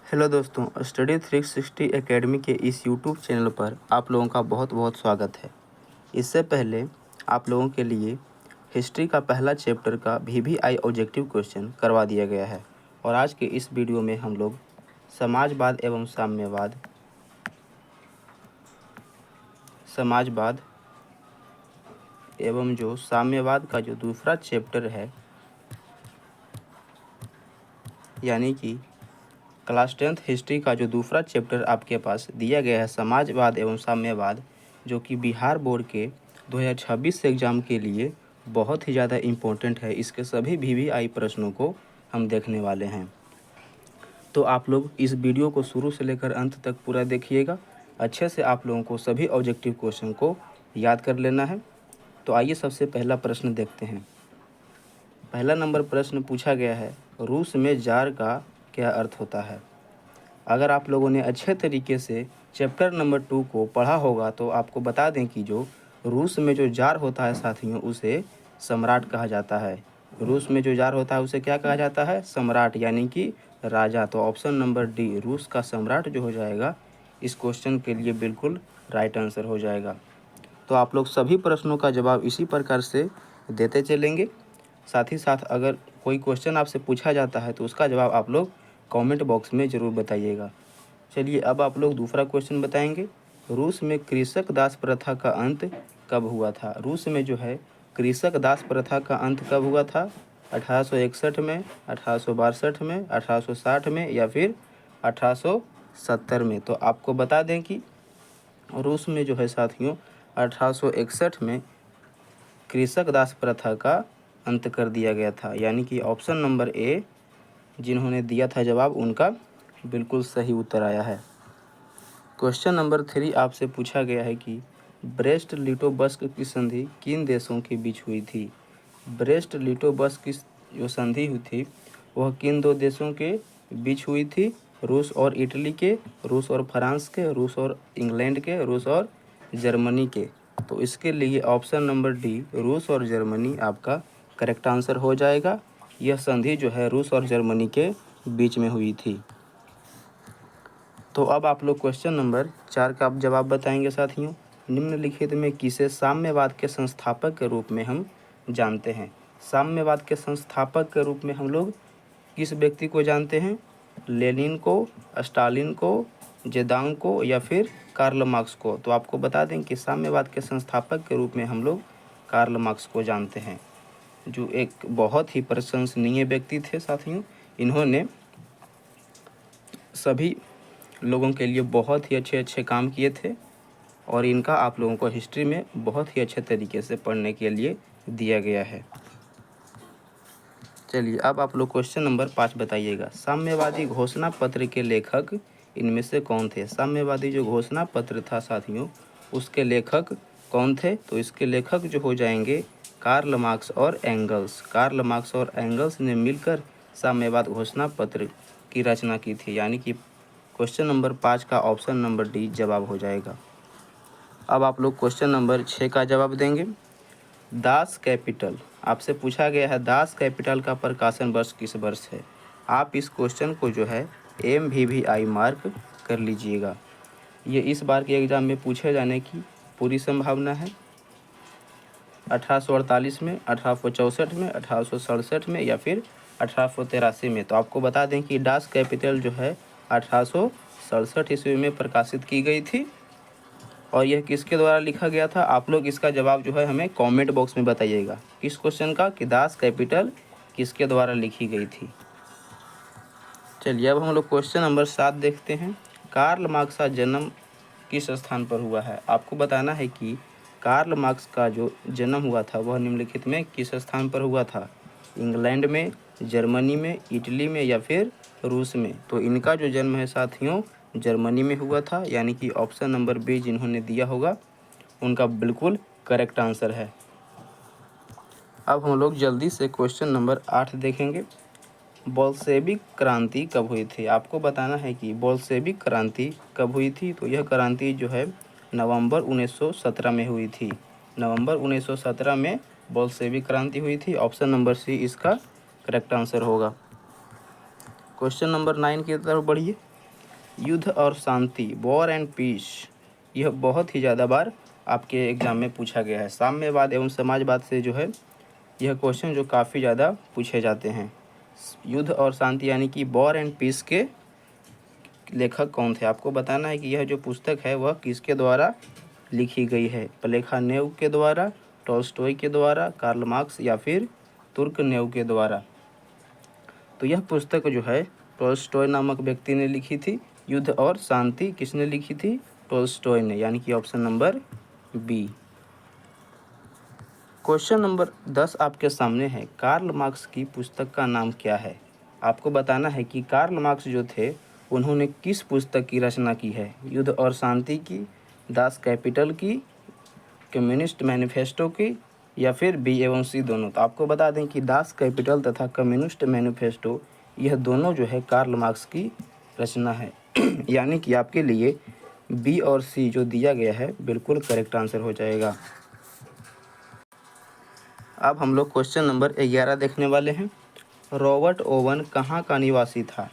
Hello दोस्तों, study 360 academy के इस यूट्यूब चैनल पर आप लोगों का बहुत बहुत स्वागत है। इससे पहले आप लोगों के लिए हिस्ट्री का पहला चैप्टर का VVI ऑब्जेक्टिव क्वेश्चन करवा दिया गया है और आज के इस वीडियो में हम लोग समाजवाद एवं जो साम्यवाद का जो दूसरा चैप्टर है, यानी कि क्लास 10th हिस्ट्री का जो दूसरा चैप्टर आपके पास दिया गया है, समाजवाद एवं साम्यवाद, जो कि बिहार बोर्ड के 2026 एग्ज़ाम के लिए बहुत ही ज़्यादा इम्पोर्टेंट है। इसके सभी VVI प्रश्नों को हम देखने वाले हैं, तो आप लोग इस वीडियो को शुरू से लेकर अंत तक पूरा देखिएगा। अच्छे से आप लोगों को सभी ऑब्जेक्टिव क्वेश्चन को याद कर लेना है। तो आइए सबसे पहला प्रश्न देखते हैं। पहला नंबर प्रश्न पूछा गया है, रूस में जार का क्या अर्थ होता है। अगर आप लोगों ने अच्छे तरीके से चैप्टर नंबर 2 को पढ़ा होगा तो आपको बता दें कि जो रूस में जो जार होता है साथियों, उसे सम्राट कहा जाता है। रूस में जो जार होता है उसे क्या कहा जाता है? सम्राट, यानी कि राजा। तो ऑप्शन नंबर डी, रूस का सम्राट जो हो जाएगा, इस क्वेश्चन के लिए बिल्कुल राइट आंसर हो जाएगा। तो आप लोग सभी प्रश्नों का जवाब इसी प्रकार से देते चलेंगे। साथ ही साथ अगर कोई क्वेश्चन आपसे पूछा जाता है तो उसका जवाब आप लोग कमेंट बॉक्स में ज़रूर बताइएगा। चलिए अब आप लोग दूसरा क्वेश्चन बताएंगे। रूस में कृषक दास प्रथा का अंत कब हुआ था? रूस में जो है कृषक दास प्रथा का अंत कब हुआ था? 1861 में, 1862 में, 1860 में या फिर 1870 में? तो आपको बता दें कि रूस में जो है साथियों 1861 में कृषक दास प्रथा का अंत कर दिया गया था, यानी कि ऑप्शन नंबर ए जिन्होंने दिया था जवाब, उनका बिल्कुल सही उत्तर आया है। क्वेश्चन नंबर 3 आपसे पूछा गया है कि ब्रेस्ट लिटोवस्क की संधि किन देशों के बीच हुई थी? ब्रेस्ट लिटोवस्क की जो संधि हुई थी वह किन दो देशों के बीच हुई थी? रूस और इटली के, रूस और फ्रांस के, रूस और इंग्लैंड के, रूस और जर्मनी के। तो इसके लिए ऑप्शन नंबर डी, रूस और जर्मनी, आपका करेक्ट आंसर हो जाएगा। यह संधि जो है रूस और जर्मनी के बीच में हुई थी। तो अब आप लोग क्वेश्चन नंबर 4 का आप जवाब बताएंगे साथियों। निम्नलिखित में किसे साम्यवाद के संस्थापक के रूप में हम जानते हैं? साम्यवाद के संस्थापक के रूप में हम लोग किस व्यक्ति को जानते हैं? लेनिन को, स्टालिन को, जेदांग को या फिर कार्ल मार्क्स को? तो आपको बता दें कि साम्यवाद के संस्थापक के रूप में हम लोग कार्ल मार्क्स को जानते हैं, जो एक बहुत ही प्रशंसनीय व्यक्ति थे साथियों। इन्होंने सभी लोगों के लिए बहुत ही अच्छे अच्छे काम किए थे और इनका आप लोगों को हिस्ट्री में बहुत ही अच्छे तरीके से पढ़ने के लिए दिया गया है। चलिए अब आप लोग क्वेश्चन नंबर 5 बताइएगा। साम्यवादी घोषणा पत्र के लेखक इनमें से कौन थे? साम्यवादी जो घोषणा पत्र था साथियों, उसके लेखक कौन थे? तो इसके लेखक जो हो जाएंगे कार्ल मार्क्स और एंगल्स। कार्ल मार्क्स और एंगल्स ने मिलकर साम्यवाद घोषणा पत्र की रचना की थी, यानी कि क्वेश्चन नंबर 5 का ऑप्शन नंबर डी जवाब हो जाएगा। अब आप लोग क्वेश्चन नंबर 6 का जवाब देंगे। दास कैपिटल, आपसे पूछा गया है दास कैपिटल का प्रकाशन वर्ष किस वर्ष है? आप इस क्वेश्चन को जो है MVVI मार्क कर लीजिएगा। ये इस बार के एग्ज़ाम में पूछे जाने की पूरी संभावना है। 1848 में, 1864 में, 1867 में या फिर 1883 में? तो आपको बता दें कि दास कैपिटल जो है 1867 ईस्वी में प्रकाशित की गई थी और यह किसके द्वारा लिखा गया था? आप लोग इसका जवाब जो है हमें कमेंट बॉक्स में बताइएगा। किस क्वेश्चन का कि दास कैपिटल किसके द्वारा लिखी गई थी? चलिए अब हम लोग क्वेश्चन नंबर 7 देखते हैं। कार्ल मार्क्स का जन्म किस स्थान पर हुआ है? आपको बताना है कि कार्ल मार्क्स का जो जन्म हुआ था वह निम्नलिखित में किस स्थान पर हुआ था? इंग्लैंड में, जर्मनी में, इटली में या फिर रूस में? तो इनका जो जन्म है साथियों जर्मनी में हुआ था, यानी कि ऑप्शन नंबर बी जिन्होंने दिया होगा उनका बिल्कुल करेक्ट आंसर है। अब हम लोग जल्दी से क्वेश्चन नंबर 8 देखेंगे। बोल्शेविक क्रांति कब हुई थी? आपको बताना है कि बोल्शेविक क्रांति कब हुई थी? तो यह क्रांति जो है नवंबर 1917 में हुई थी। नवंबर 1917 में बोल्शेविक क्रांति हुई थी। ऑप्शन नंबर सी इसका करेक्ट आंसर होगा। क्वेश्चन नंबर 9 की तरफ बढ़िए। युद्ध और शांति, वॉर एंड पीस, यह बहुत ही ज़्यादा बार आपके एग्ज़ाम में पूछा गया है। साम्यवाद एवं समाजवाद से जो है यह क्वेश्चन जो काफ़ी ज़्यादा पूछे जाते हैं। युद्ध और शांति यानी कि वॉर एंड पीस के लेखक कौन थे? आपको बताना है कि यह जो पुस्तक है वह किसके द्वारा लिखी गई है। प्लेखानेव के द्वारा, टॉल्स्टॉय के द्वारा, कार्ल मार्क्स या फिर तुर्गनेव के द्वारा। तो यह पुस्तक जो है टॉल्स्टॉय नामक व्यक्ति ने लिखी थी। युद्ध और शांति किसने लिखी थी? टॉल्स्टॉय ने, यानी कि option number B. Question number 10 आपके सामने है। कार्ल मार्क्स की पुस्तक का नाम क्या है? आपको बताना है कि कार्ल मार्क्स जो थे उन्होंने किस पुस्तक की रचना की है। युद्ध और शांति की, दास कैपिटल की, कम्युनिस्ट मैनिफेस्टो की या फिर बी एवं सी दोनों। तो आपको बता दें कि दास कैपिटल तथा कम्युनिस्ट मैनिफेस्टो यह दोनों जो है कार्ल मार्क्स की रचना है। यानी कि आपके लिए बी और सी जो दिया गया है बिल्कुल करेक्ट आंसर हो जाएगा। अब हम लोग क्वेश्चन नंबर 11 देखने वाले हैं। रॉबर्ट ओवन कहाँ का निवासी था?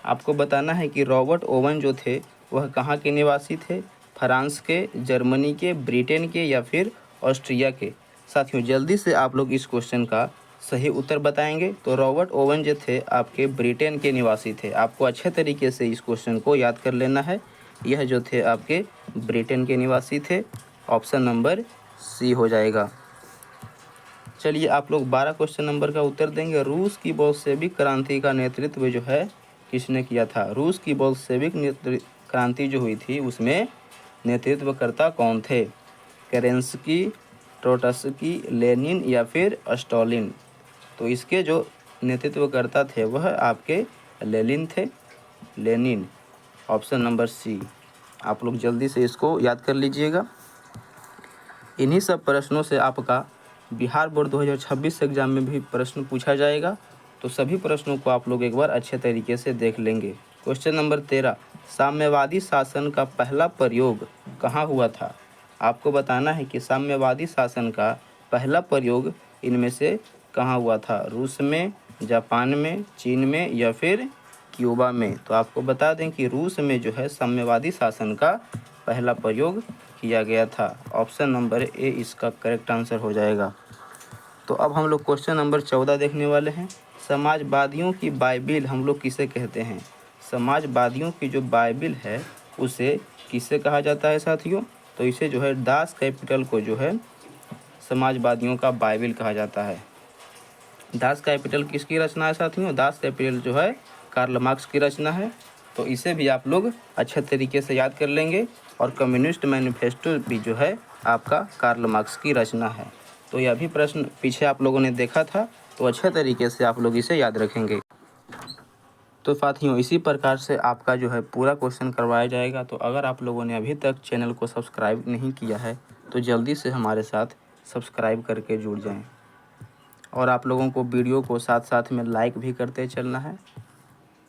आपको बताना है कि रॉबर्ट ओवन जो थे वह कहाँ के निवासी थे। फ्रांस के, जर्मनी के, ब्रिटेन के या फिर ऑस्ट्रिया के। साथियों जल्दी से आप लोग इस क्वेश्चन का सही उत्तर बताएंगे। तो रॉबर्ट ओवन जो थे आपके ब्रिटेन के निवासी थे। आपको अच्छे तरीके से इस क्वेश्चन को याद कर लेना है। यह जो थे आपके ब्रिटेन के निवासी थे। ऑप्शन नंबर सी हो जाएगा। चलिए आप लोग 12 क्वेश्चन नंबर का उत्तर देंगे। रूस की बोल्शेविक क्रांति का नेतृत्व जो है किसने किया था? रूस की बोल्शेविक क्रांति जो हुई थी उसमें नेतृत्वकर्ता कौन थे? केरेंस्की, ट्रोट्स्की, लेनिन या फिर स्टालिन। तो इसके जो नेतृत्वकर्ता थे वह आपके लेनिन थे। Lenin, option number C. आप लोग जल्दी से इसको याद कर लीजिएगा। इन्हीं सब प्रश्नों से आपका बिहार बोर्ड 2026 एग्जाम में भी प्रश्न पूछा जाएगा। तो सभी प्रश्नों को आप लोग एक बार अच्छे तरीके से देख लेंगे। क्वेश्चन नंबर 13, साम्यवादी शासन का पहला प्रयोग कहाँ हुआ था? आपको बताना है कि साम्यवादी शासन का पहला प्रयोग इनमें से कहाँ हुआ था? रूस में, जापान में, चीन में या फिर क्यूबा में। तो आपको बता दें कि रूस में जो है साम्यवादी शासन का पहला प्रयोग किया गया था। ऑप्शन नंबर ए इसका करेक्ट आंसर हो जाएगा। तो अब हम लोग क्वेश्चन नंबर 14 देखने वाले हैं। समाजवादियों की बाइबिल हम लोग किसे कहते हैं? समाजवादियों की जो बाइबिल है उसे किसे कहा जाता है साथियों? तो इसे जो है दास कैपिटल को जो है समाजवादियों का बाइबिल कहा जाता है। दास कैपिटल किसकी रचना है साथियों? दास कैपिटल जो है कार्ल मार्क्स की रचना है। तो इसे भी आप लोग अच्छे तरीके से याद कर लेंगे। और कम्युनिस्ट मैनिफेस्टो भी जो है आपका कार्ल मार्क्स की रचना है। तो यह भी प्रश्न पीछे आप लोगों ने देखा था, तो अच्छे तरीके से आप लोग इसे याद रखेंगे। तो साथियों इसी प्रकार से आपका जो है पूरा क्वेश्चन करवाया जाएगा। तो अगर आप लोगों ने अभी तक चैनल को सब्सक्राइब नहीं किया है तो जल्दी से हमारे साथ सब्सक्राइब करके जुड़ जाएं। और आप लोगों को वीडियो को साथ साथ में लाइक भी करते चलना है।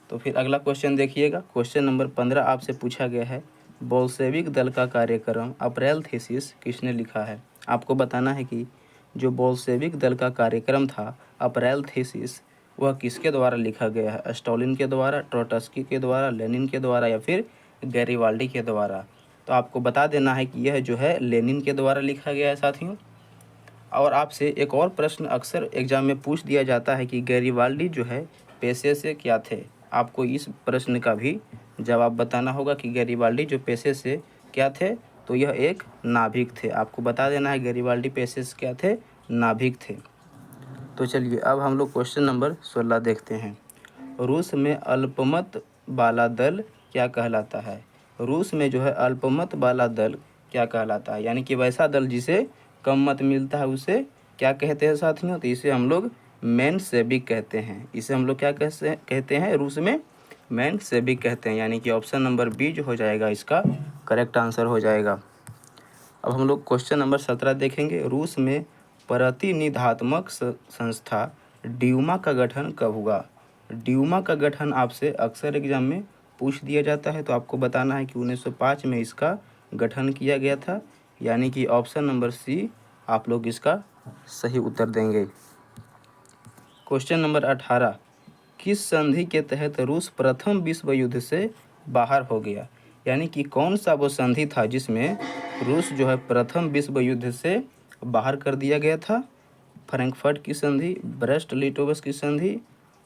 तो फिर अगला क्वेश्चन देखिएगा। क्वेश्चन नंबर 15 आपसे पूछा गया है, बोल्शेविक दल का कार्यक्रम अप्रैल थीसिस किसने लिखा है? आपको बताना है कि जो बोल्शेविक दल का कार्यक्रम था अप्रैल थीसिस वह किसके द्वारा लिखा गया है? स्टालिन के द्वारा, ट्रोट्स्की के द्वारा, लेनिन के द्वारा या फिर गैरिबाल्डी के द्वारा। तो आपको बता देना है कि यह जो है लेनिन के द्वारा लिखा गया है साथियों। और आपसे एक और प्रश्न अक्सर एग्जाम में पूछ दिया जाता है कि गैरिबाल्डी जो है पेशे से क्या थे? आपको इस प्रश्न का भी जवाब बताना होगा कि गैरिबाल्डी जो पेशे से क्या थे? तो यह एक नाभिक थे। आपको बता देना है गैरिबाल्डी पेशे से क्या थे? नाभिक थे। तो चलिए अब हम लोग क्वेश्चन नंबर 16 देखते हैं। रूस में अल्पमत वाला दल क्या कहलाता है? रूस में जो है अल्पमत वाला दल क्या कहलाता है? यानी कि वैसा दल जिसे कम मत मिलता है उसे क्या कहते हैं साथियों? तो इसे हम लोग मेंशेविक कहते हैं। इसे हम लोग क्या कहते हैं? रूस में मेंशेविक कहते हैं। यानी कि ऑप्शन नंबर बी जो हो जाएगा इसका करेक्ट आंसर हो जाएगा। अब हम लोग क्वेश्चन नंबर 17 देखेंगे। रूस में प्रतिनिधात्मक संस्था ड्यूमा का गठन कब हुआ? ड्यूमा का गठन आपसे अक्सर एग्जाम में पूछ दिया जाता है। तो आपको बताना है कि 1905 में इसका गठन किया गया था। यानी कि ऑप्शन नंबर सी आप लोग इसका सही उत्तर देंगे। क्वेश्चन नंबर 18, किस संधि के तहत रूस प्रथम विश्व युद्ध से बाहर हो गया। यानी कि कौन सा वो संधि था जिसमें रूस जो है प्रथम विश्व युद्ध से बाहर कर दिया गया था? फ्रैंकफर्ट की संधि, ब्रेस्ट लिटोवस की संधि,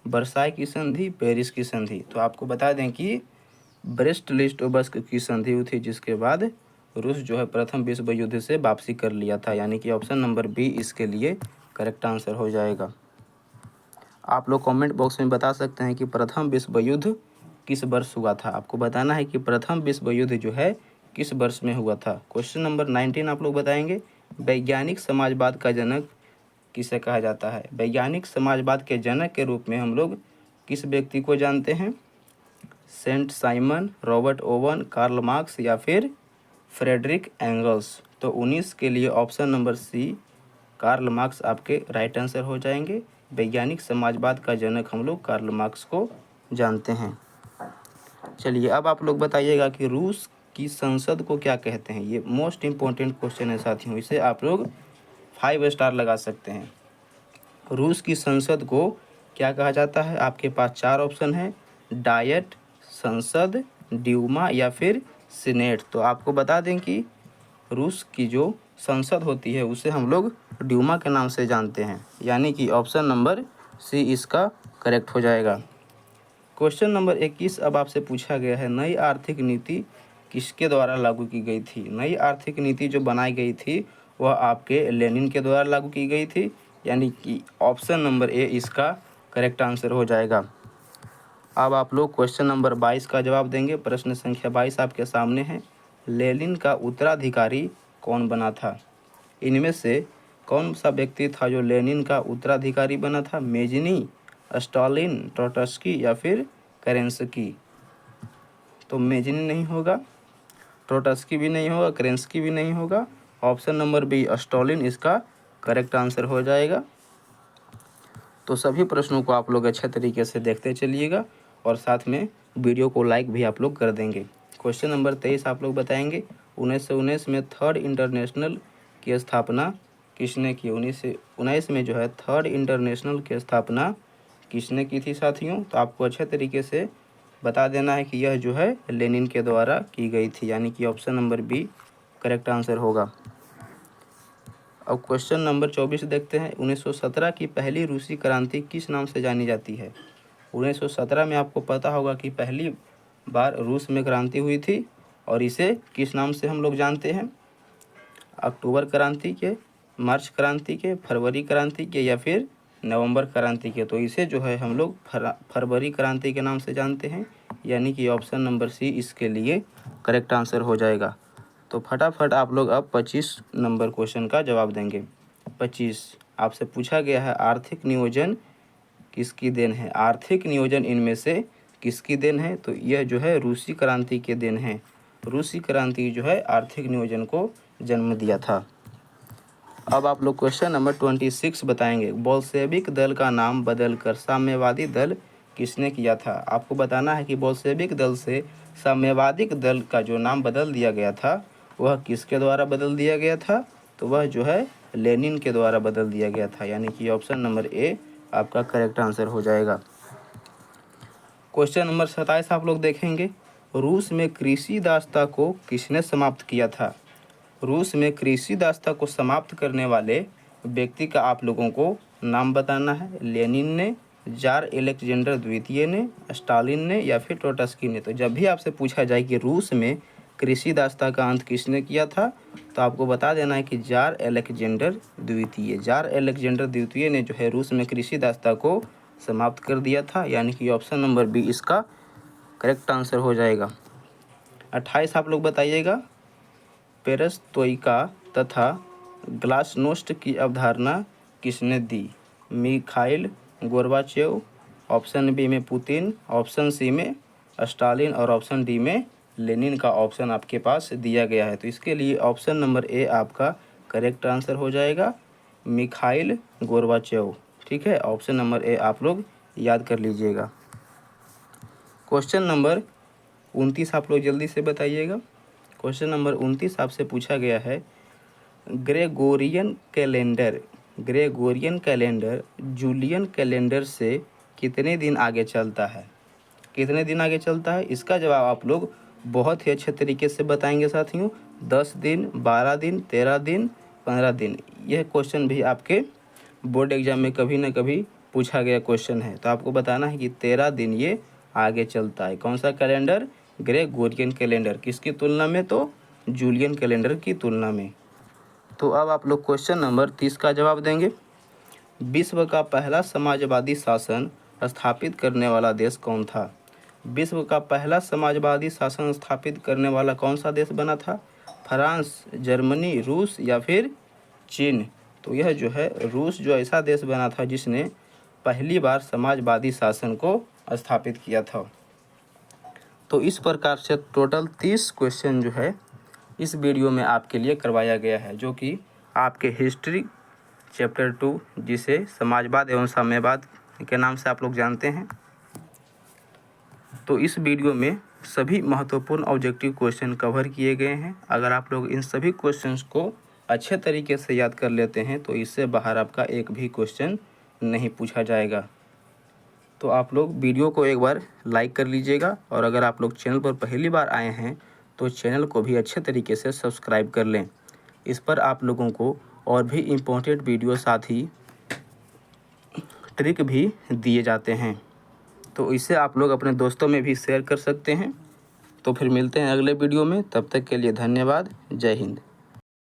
वर्साई की संधि, पेरिस की संधि। तो आपको बता दें कि ब्रेस्ट लिटोवस्क की संधि हुई थी, जिसके बाद रूस जो है प्रथम विश्व युद्ध से वापसी कर लिया था। यानी कि ऑप्शन नंबर बी इसके लिए करेक्ट आंसर हो जाएगा। आप लोग कमेंट बॉक्स में बता सकते हैं कि प्रथम विश्व युद्ध किस वर्ष हुआ था। आपको बताना है कि प्रथम विश्व युद्ध जो है किस वर्ष में हुआ था। क्वेश्चन नंबर 19 आप लोग बताएंगे, वैज्ञानिक समाजवाद का जनक किसे कहा जाता है? वैज्ञानिक समाजवाद के जनक के रूप में हम लोग किस व्यक्ति को जानते हैं? Saint Simon, Robert Owen, Karl Marx या फिर फ्रेडरिक एंगल्स। तो 19 के लिए option number C Karl Marx आपके राइट आंसर हो जाएंगे। वैज्ञानिक समाजवाद का जनक हम लोग कार्ल मार्क्स को जानते हैं। चलिए अब आप लोग बताइएगा कि रूस की संसद को क्या कहते हैं। ये मोस्ट इम्पोर्टेंट क्वेश्चन है साथियों, इसे आप लोग 5 स्टार लगा सकते हैं। रूस की संसद को क्या कहा जाता है? आपके पास 4 ऑप्शन है, डायट, संसद, ड्यूमा या फिर सीनेट। तो आपको बता दें कि रूस की जो संसद होती है उसे हम लोग ड्यूमा के नाम से जानते हैं। यानी कि ऑप्शन नंबर सी इसका करेक्ट हो जाएगा। क्वेश्चन नंबर 21 अब आपसे पूछा गया है, नई आर्थिक नीति किसके द्वारा लागू की गई थी? नई आर्थिक नीति जो बनाई गई थी वह आपके लेनिन के द्वारा लागू की गई थी। यानी कि ऑप्शन नंबर ए इसका करेक्ट आंसर हो जाएगा। अब आप लोग क्वेश्चन नंबर 22 का जवाब देंगे। प्रश्न संख्या 22 आपके सामने है, लेनिन का उत्तराधिकारी कौन बना था? इनमें से कौन सा व्यक्ति था जो लेनिन का उत्तराधिकारी बना था? मेजनी, स्टालिन, ट्रोट्स्की या फिर केरेंस्की। तो मेजनी नहीं होगा, ट्रोट्स्की भी नहीं होगा, केरेंस्की भी नहीं होगा। ऑप्शन नंबर बी स्टालिन इसका करेक्ट आंसर हो जाएगा। तो सभी प्रश्नों को आप लोग अच्छे तरीके से देखते चलिएगा और साथ में वीडियो को लाइक भी आप लोग कर देंगे। क्वेश्चन नंबर 23 आप लोग बताएंगे, 1919 में थर्ड इंटरनेशनल की स्थापना किसने की? 1919 में जो है थर्ड इंटरनेशनल की स्थापना किसने की थी साथियों? तो आपको अच्छे तरीके से बता देना है कि यह जो है लेनिन के द्वारा की गई थी। यानी कि option number B correct answer होगा। अब क्वेश्चन नंबर 24 देखते हैं, 1917 की पहली रूसी क्रांति किस नाम से जानी जाती है? 1917 में आपको पता होगा कि पहली बार रूस में क्रांति हुई थी और इसे किस नाम से हम लोग जानते हैं? अक्टूबर क्रांति के, मार्च क्रांति के, फरवरी क्रांति के या फिर नवंबर क्रांति के। तो इसे जो है हम लोग फरवरी क्रांति के नाम से जानते हैं। यानी कि ऑप्शन नंबर सी इसके लिए करेक्ट आंसर हो जाएगा। तो फटाफट आप लोग अब 25 नंबर क्वेश्चन का जवाब देंगे। 25 आपसे पूछा गया है, आर्थिक नियोजन किसकी देन है? आर्थिक नियोजन इनमें से किसकी देन है? तो यह जो है रूसी क्रांति के देन है। रूसी क्रांति जो है आर्थिक नियोजन को जन्म दिया था। अब आप लोग क्वेश्चन नंबर 26 बताएंगे, बोल्शेविक दल का नाम बदलकर साम्यवादी दल किसने किया था? आपको बताना है कि बोल्शेविक दल से साम्यवादी दल का जो नाम बदल दिया गया था वह किसके द्वारा बदल दिया गया था? तो वह जो है लेनिन के द्वारा बदल दिया गया था। यानी कि ऑप्शन नंबर ए आपका करेक्ट आंसर हो जाएगा। क्वेश्चन नंबर 27 आप लोग देखेंगे, रूस में कृषि दासता को किसने समाप्त किया था? रूस में कृषि दासता को समाप्त करने वाले व्यक्ति का आप लोगों को नाम बताना है। लेनिन ने, जार अलेक्जेंडर द्वितीय ने, स्टालिन ने या फिर ट्रोट्स्की ने। तो जब भी आपसे पूछा जाए कि रूस में कृषि दासता का अंत किसने किया था, तो आपको बता देना है कि जार अलेक्जेंडर द्वितीय। जार अलेक्जेंडर द्वितीय ने जो है रूस में कृषि दासता को समाप्त कर दिया था। यानी कि ऑप्शन नंबर बी इसका करेक्ट आंसर हो जाएगा। 28 आप लोग बताइएगा, पेरेस्ट्रोइका तथा ग्लासनोस्ट की अवधारणा किसने दी? मिखाइल गोर्बाचेव, ऑप्शन बी में पुतिन, ऑप्शन सी में स्टालिन और ऑप्शन डी में लेनिन का ऑप्शन आपके पास दिया गया है। तो इसके लिए ऑप्शन नंबर ए आपका करेक्ट आंसर हो जाएगा, मिखाइल गोर्बाचेव। ठीक है, ऑप्शन नंबर ए आप लोग याद कर लीजिएगा। क्वेश्चन नंबर 29 आप लोग जल्दी से बताइएगा। क्वेश्चन नंबर 29 आपसे पूछा गया है, ग्रेगोरियन कैलेंडर जूलियन कैलेंडर से कितने दिन आगे चलता है? कितने दिन आगे चलता है? इसका जवाब आप लोग बहुत ही अच्छे तरीके से बताएंगे साथियों। 10 दिन, 12 दिन, 13 दिन, 15 दिन। यह क्वेश्चन भी आपके बोर्ड एग्जाम में कभी ना कभी पूछा गया क्वेश्चन है। तो आपको बताना है कि 13 दिन ये आगे चलता है। कौन सा कैलेंडर? Gregorian calendar. किसकी तुलना में? तो जूलियन कैलेंडर की तुलना में। तो अब आप लोग क्वेश्चन नंबर 30 का जवाब देंगे। विश्व का पहला समाजवादी शासन स्थापित करने वाला देश कौन था? विश्व का पहला समाजवादी शासन स्थापित करने वाला कौन सा देश बना था? फ्रांस, जर्मनी, रूस या फिर चीन? तो यह जो है रूस जो ऐसा देश बना था जिसने पहली बार समाजवादी शासन को स्थापित किया था। तो इस प्रकार से टोटल 30 क्वेश्चन जो है इस वीडियो में आपके लिए करवाया गया है, जो कि आपके हिस्ट्री चैप्टर 2 जिसे समाजवाद एवं साम्यवाद के नाम से आप लोग जानते हैं। तो इस वीडियो में सभी महत्वपूर्ण ऑब्जेक्टिव क्वेश्चन कवर किए गए हैं। अगर आप लोग इन सभी क्वेश्चंस को अच्छे तरीके से याद कर लेते हैं तो इससे बाहर आपका एक भी क्वेश्चन नहीं पूछा जाएगा। तो आप लोग वीडियो को एक बार लाइक कर लीजिएगा, और अगर आप लोग चैनल पर पहली बार आए हैं तो चैनल को भी अच्छे तरीके से सब्सक्राइब कर लें। इस पर आप लोगों को और भी इम्पोर्टेंट वीडियो साथ ही ट्रिक भी दिए जाते हैं, तो इसे आप लोग अपने दोस्तों में भी शेयर कर सकते हैं। तो फिर मिलते हैं अगले वीडियो में, तब तक के लिए धन्यवाद। जय हिंद।